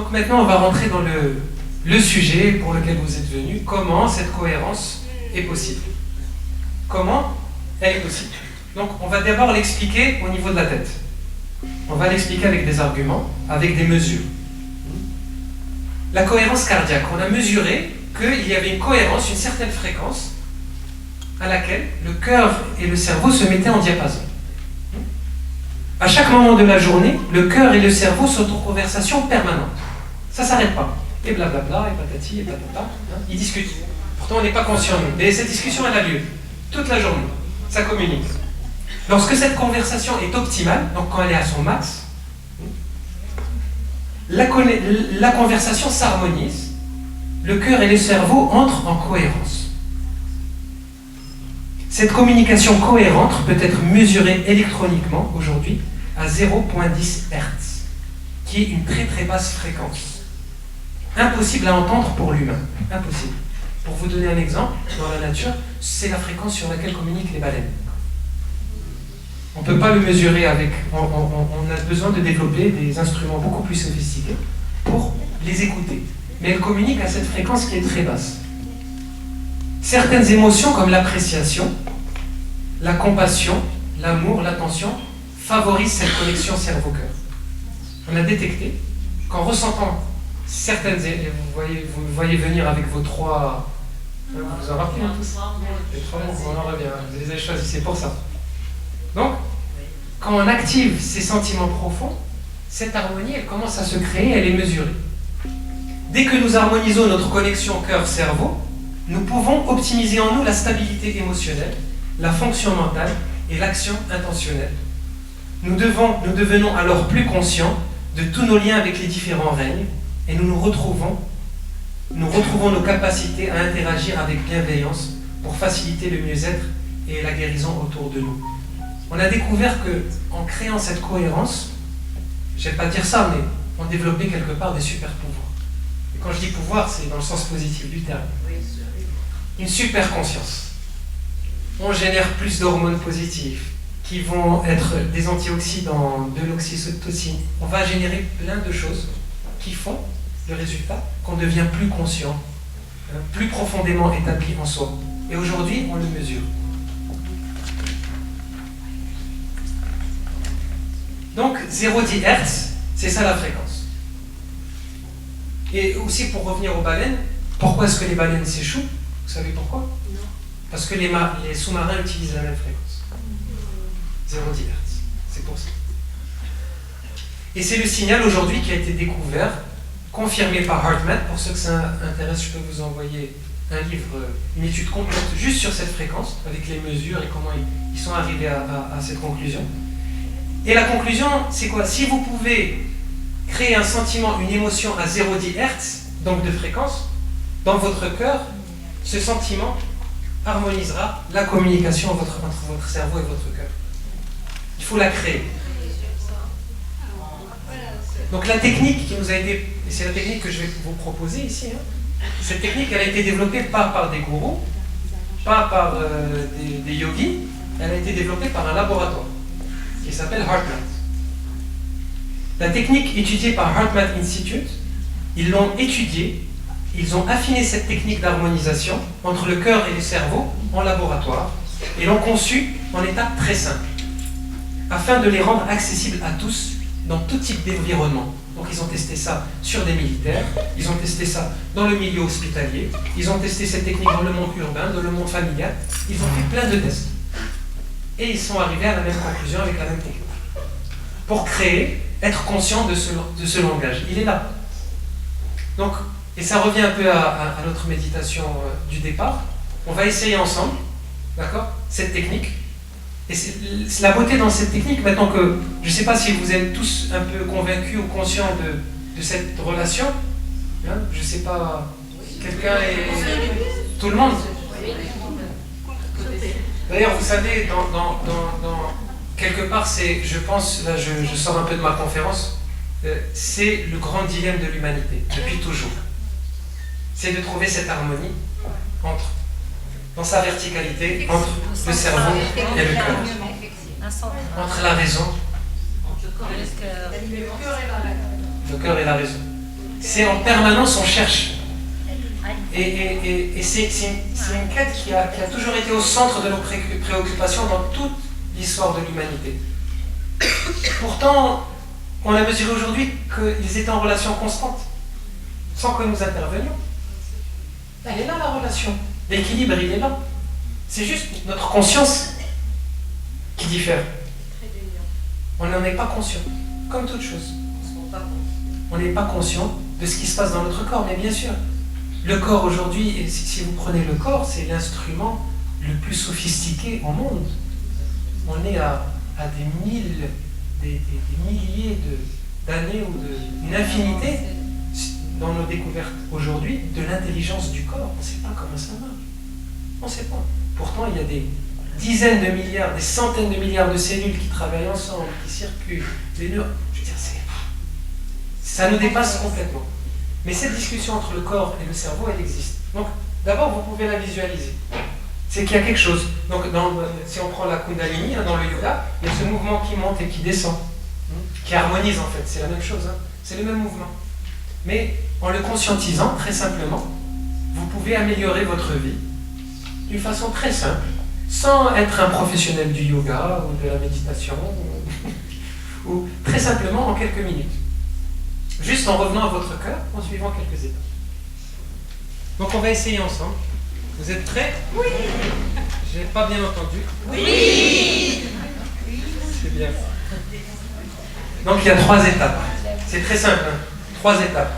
Donc maintenant, on va rentrer dans le sujet pour lequel vous êtes venus. Comment cette cohérence est possible? Comment elle est possible? Donc on va d'abord l'expliquer au niveau de la tête. On va l'expliquer avec des arguments, avec des mesures. La cohérence cardiaque, on a mesuré qu'il y avait une cohérence, une certaine fréquence à laquelle le cœur et le cerveau se mettaient en diapason. À chaque moment de la journée, le cœur et le cerveau sont en conversation permanente. Ça ne s'arrête pas. Et blablabla, et patati, et patata. Ils discutent. Pourtant, on n'est pas conscient. Mais cette discussion, elle a lieu toute la journée. Ça communique. Lorsque cette conversation est optimale, donc quand elle est à son max, la conversation s'harmonise, le cœur et le cerveau entrent en cohérence. Cette communication cohérente peut être mesurée électroniquement aujourd'hui à 0,10 Hz, qui est une très très basse fréquence. Impossible à entendre pour l'humain. Impossible. Pour vous donner un exemple, dans la nature, c'est la fréquence sur laquelle communiquent les baleines. On ne peut pas le mesurer avec... On a besoin de développer des instruments beaucoup plus sophistiqués pour les écouter. Mais elles communiquent à cette fréquence qui est très basse. Certaines émotions comme l'appréciation, la compassion, l'amour, l'attention favorisent cette connexion cerveau-cœur. On a détecté qu'en ressentant certaines... Vous me voyez venir avec vos trois... Vous en rappelez tous? Les trois mots, on en revient. Vous les avez choisis, c'est pour ça. Donc, quand on active ces sentiments profonds, cette harmonie, elle commence à se créer, elle est mesurée. Dès que nous harmonisons notre connexion cœur-cerveau, nous pouvons optimiser en nous la stabilité émotionnelle, la fonction mentale et l'action intentionnelle. Nous devenons alors plus conscients de tous nos liens avec les différents règnes et nous retrouvons nos capacités à interagir avec bienveillance pour faciliter le mieux-être et la guérison autour de nous. On a découvert qu'en créant cette cohérence, je ne vais pas dire ça, mais on développait quelque part des super pouvoirs. Et quand je dis pouvoir, c'est dans le sens positif du terme. Une super conscience. On génère plus d'hormones positives qui vont être des antioxydants, de l'oxytocine. On va générer plein de choses qui font le résultat qu'on devient plus conscient, plus profondément établi en soi. Et aujourd'hui, on le mesure. Donc 0,10 Hz, c'est ça la fréquence. Et aussi pour revenir aux baleines, pourquoi est-ce que les baleines s'échouent? Vous savez pourquoi? Non. Parce que les sous-marins utilisent la même fréquence. 0,10 Hz, c'est pour ça. Et c'est le signal aujourd'hui qui a été découvert, confirmé par HeartMath. Pour ceux que ça intéresse, je peux vous envoyer un livre, une étude complète juste sur cette fréquence, avec les mesures et comment ils sont arrivés à cette conclusion. Et la conclusion, c'est quoi? Si vous pouvez créer un sentiment, une émotion à 0,10 Hz, donc de fréquence, dans votre cœur, ce sentiment harmonisera la communication entre votre cerveau et votre cœur. Il faut la créer. Donc la technique qui nous a été, et c'est la technique que je vais vous proposer ici, cette technique elle a été développée pas par des gourous, pas par des yogis, elle a été développée par un laboratoire qui s'appelle HeartMath. La technique étudiée par HeartMath Institute, ils l'ont étudiée, ils ont affiné cette technique d'harmonisation entre le cœur et le cerveau en laboratoire et l'ont conçue en étapes très simples, afin de les rendre accessibles à tous dans tout type d'environnement. Donc ils ont testé ça sur des militaires, ils ont testé ça dans le milieu hospitalier, ils ont testé cette technique dans le monde urbain, dans le monde familial, ils ont fait plein de tests. Et ils sont arrivés à la même conclusion avec la même technique. Pour créer, être conscient de ce langage. Il est là. Donc, et ça revient un peu à notre méditation du départ. On va essayer ensemble, d'accord, cette technique. Et c'est la beauté dans cette technique, maintenant que, je ne sais pas si vous êtes tous un peu convaincus ou conscients de cette relation. Hein, je ne sais pas, quelqu'un est... Tout le monde? D'ailleurs, vous savez, dans quelque part, c'est, je pense, là je sors un peu de ma conférence, c'est le grand dilemme de l'humanité, depuis toujours. C'est de trouver cette harmonie dans sa verticalité, entre le cerveau et le cœur. Entre la raison, le cœur et la raison. C'est en permanence, on cherche. Et c'est une quête qui a toujours été au centre de nos préoccupations dans toute l'histoire de l'humanité. Pourtant, on a mesuré aujourd'hui qu'ils étaient en relation constante, sans que nous intervenions. Elle est là, la relation. L'équilibre, il est là. C'est juste notre conscience qui diffère. On n'en est pas conscient, comme toute chose. On n'est pas conscient de ce qui se passe dans notre corps, mais bien sûr, le corps aujourd'hui, et si vous prenez le corps, c'est l'instrument le plus sophistiqué au monde. On est à des milliers d'années ou une infinité dans nos découvertes aujourd'hui de l'intelligence du corps. On ne sait pas comment ça marche. On ne sait pas. Pourtant, il y a des dizaines de milliards, des centaines de milliards de cellules qui travaillent ensemble, qui circulent, des neurones. Je veux dire, ça nous dépasse complètement. Mais cette discussion entre le corps et le cerveau, elle existe. Donc, d'abord, vous pouvez la visualiser. C'est qu'il y a quelque chose. Donc, si on prend la Kundalini, dans le yoga, il y a ce mouvement qui monte et qui descend, qui harmonise en fait. C'est la même chose. C'est le même mouvement. Mais en le conscientisant, très simplement, vous pouvez améliorer votre vie d'une façon très simple, sans être un professionnel du yoga ou de la méditation, ou très simplement en quelques minutes. Juste en revenant à votre cœur, en suivant quelques étapes. Donc on va essayer ensemble. Vous êtes prêts? Oui. J'ai pas bien entendu. Oui. C'est bien. Donc il y a 3 étapes. C'est très simple. 3 étapes.